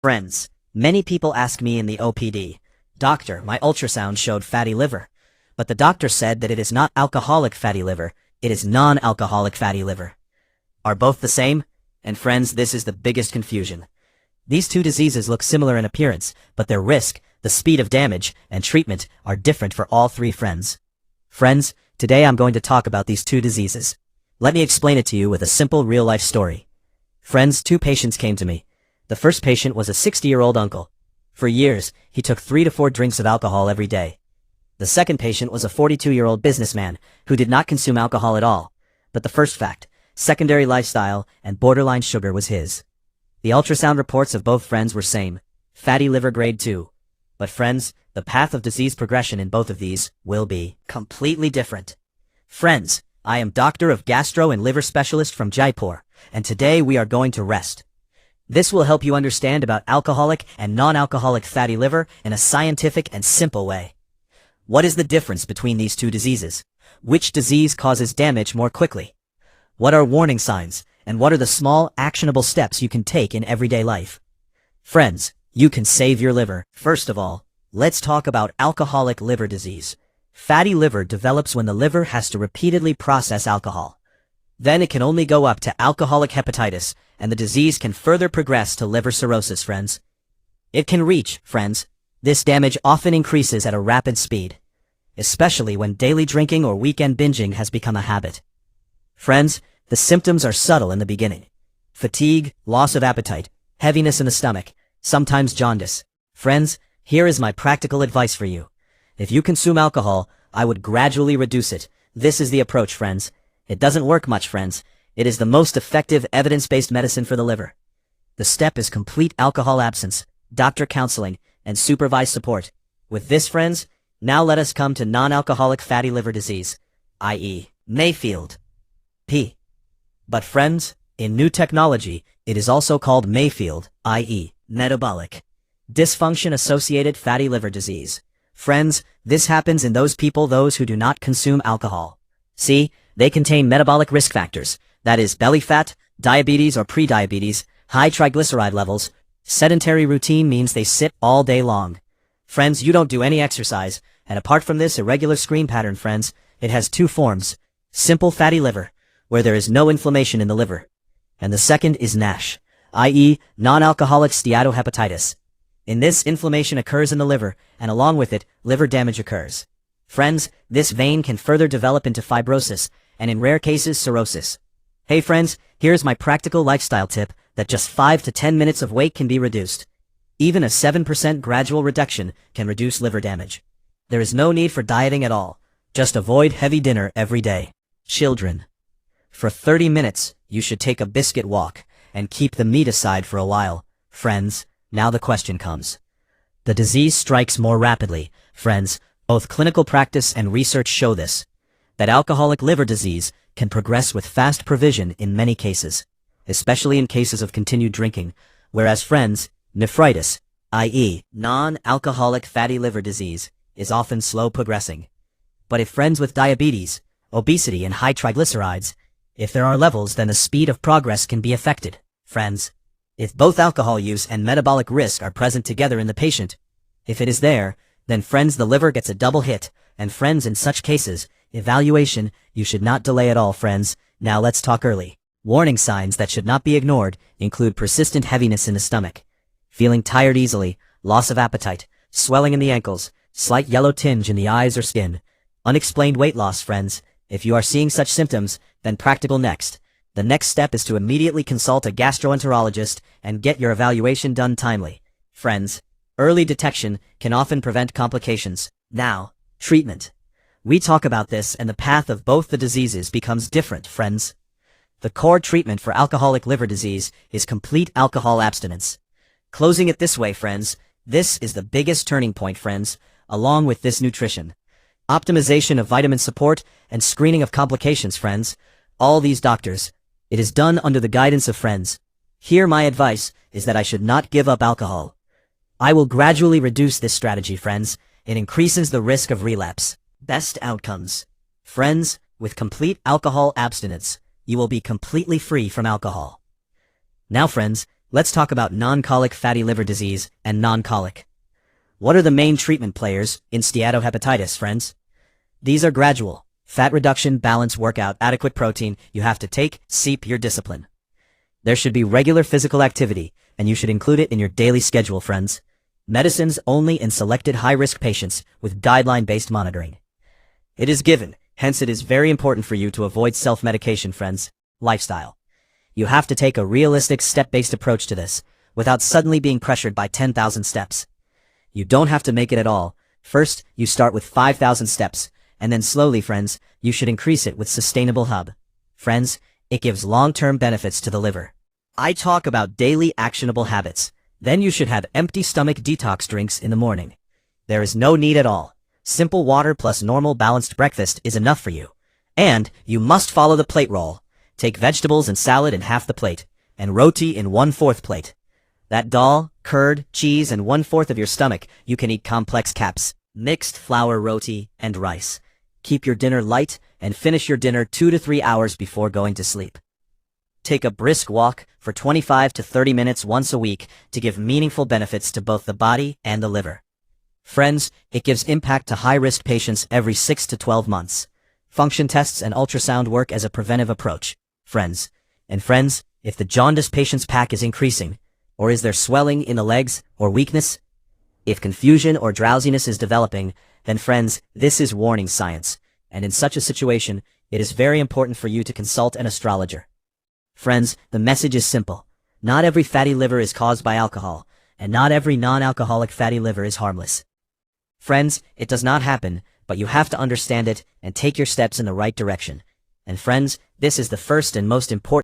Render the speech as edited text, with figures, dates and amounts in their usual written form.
Friends, many people ask me in the OPD, "Doctor, my ultrasound showed fatty liver." But the doctor said that it is not alcoholic fatty liver, it is non-alcoholic fatty liver. Are both the same? And friends, this is the biggest confusion. These two diseases look similar in appearance, but their risk, the speed of damage, and treatment are different for all three friends. Friends, today I'm going to talk about these two diseases. Let me explain it to you with a simple real-life story. Friends, two patients came to me. The first patient was a 60-year-old uncle. For years, he took 3 to 4 drinks of alcohol every day. The second patient was a 42-year-old businessman who did not consume alcohol at all. But the first fact, secondary lifestyle and borderline sugar was his. The ultrasound reports of both friends were same, fatty liver grade 2. But friends, the path of disease progression in both of these will be completely different. Friends, I am doctor of gastro and liver specialist from Jaipur, and today we are going to rest. This will help you understand about alcoholic and non-alcoholic fatty liver in a scientific and simple way. What is the difference between these two diseases? Which disease causes damage more quickly? What are warning signs, and what are the small, actionable steps you can take in everyday life? Friends, you can save your liver. First of all, let's talk about alcoholic liver disease. Fatty liver develops when the liver has to repeatedly process alcohol. Then it can only go up to alcoholic hepatitis, and the disease can further progress to liver cirrhosis, friends. It can reach, friends. This damage often increases at a rapid speed, especially when daily drinking or weekend binging has become a habit. Friends, the symptoms are subtle in the beginning. Fatigue, loss of appetite, heaviness in the stomach, sometimes jaundice. Friends, here is my practical advice for you. If you consume alcohol, I would gradually reduce it. This is the approach, friends. It doesn't work much, friends. It is the most effective evidence-based medicine for the liver. The step is complete alcohol absence, doctor counseling, and supervised support. With this, friends, now let us come to non-alcoholic fatty liver disease, i.e. NAFLD. But friends, in new technology, it is also called MAFLD, i.e. metabolic dysfunction-associated fatty liver disease. Friends, this happens in those who do not consume alcohol. See, they contain metabolic risk factors, that is belly fat, diabetes or pre-diabetes, high triglyceride levels. Sedentary routine means they sit all day long. Friends, you don't do any exercise, and apart from this irregular screen pattern, friends, it has two forms. Simple fatty liver, where there is no inflammation in the liver. And the second is NASH, i.e. non-alcoholic steatohepatitis. In this, inflammation occurs in the liver, and along with it, liver damage occurs. Friends, this vein can further develop into fibrosis, and in rare cases, cirrhosis. Hey friends, here's my practical lifestyle tip that just 5 to 10 minutes of weight can be reduced. Even a 7% gradual reduction can reduce liver damage. There is no need for dieting at all. Just avoid heavy dinner every day. Children, for 30 minutes, you should take a biscuit walk and keep the meat aside for a while. Friends, now the question comes. The disease strikes more rapidly. Friends, both clinical practice and research show this, that alcoholic liver disease can progress with fast provision in many cases, especially in cases of continued drinking, whereas friends, nephritis, i.e. non-alcoholic fatty liver disease, is often slow progressing. But if friends with diabetes, obesity and high triglycerides, if there are levels, then the speed of progress can be affected. Friends, if both alcohol use and metabolic risk are present together in the patient, if it is there, then friends, the liver gets a double hit, and friends, in such cases, evaluation, you should not delay at all. Friends, now let's talk early. Warning signs that should not be ignored include persistent heaviness in the stomach, feeling tired easily, loss of appetite, swelling in the ankles, slight yellow tinge in the eyes or skin, unexplained weight loss. Friends, if you are seeing such symptoms, then practical next. The next step is to immediately consult a gastroenterologist and get your evaluation done timely. Friends, early detection can often prevent complications. Now, treatment. We talk about this, and the path of both the diseases becomes different, friends. The core treatment for alcoholic liver disease is complete alcohol abstinence. Closing it this way, friends, this is the biggest turning point, friends, along with this nutrition, optimization of vitamin support, and screening of complications, friends. All these doctors, it is done under the guidance of friends. Here my advice is that I should not give up alcohol. I will gradually reduce this strategy, friends. It increases the risk of relapse. Best outcomes. Friends, with complete alcohol abstinence, you will be completely free from alcohol. Now friends, Let's talk about non-colic fatty liver disease and non-colic. What are the main treatment players in steatohepatitis, friends? These are gradual, fat reduction, balance, workout, adequate protein you have to take, seep your discipline. There should be regular physical activity, and you should include it in your daily schedule, friends. Medicines only in selected high-risk patients with guideline-based monitoring. It is given, hence it is very important for you to avoid self-medication, friends. Lifestyle. You have to take a realistic step-based approach to this, without suddenly being pressured by 10,000 steps. You don't have to make it at all. First, you start with 5,000 steps, and then slowly, friends, you should increase it with sustainable hub. Friends, it gives long-term benefits to the liver. I talk about daily actionable habits. Then you should have empty stomach detox drinks in the morning. There is no need at all. Simple water plus normal balanced breakfast is enough for you. And you must follow the plate rule. Take vegetables and salad in half the plate, and roti in 1/4 plate. That dal, curd, cheese, and 1/4 of your stomach, you can eat complex caps, mixed flour roti, and rice. Keep your dinner light, and finish your dinner 2 to 3 hours before going to sleep. Take a brisk walk for 25 to 30 minutes once a week to give meaningful benefits to both the body and the liver. Friends, it gives impact to high-risk patients every 6 to 12 months. Function tests and ultrasound work as a preventive approach. Friends, if the jaundice patient's pack is increasing, or is there swelling in the legs or weakness? If confusion or drowsiness is developing, then friends, this is warning signs, and in such a situation, it is very important for you to consult an astrologer. Friends, the message is simple. Not every fatty liver is caused by alcohol, and not every non-alcoholic fatty liver is harmless. Friends, it does not happen, but you have to understand it and take your steps in the right direction. And friends, this is the first and most important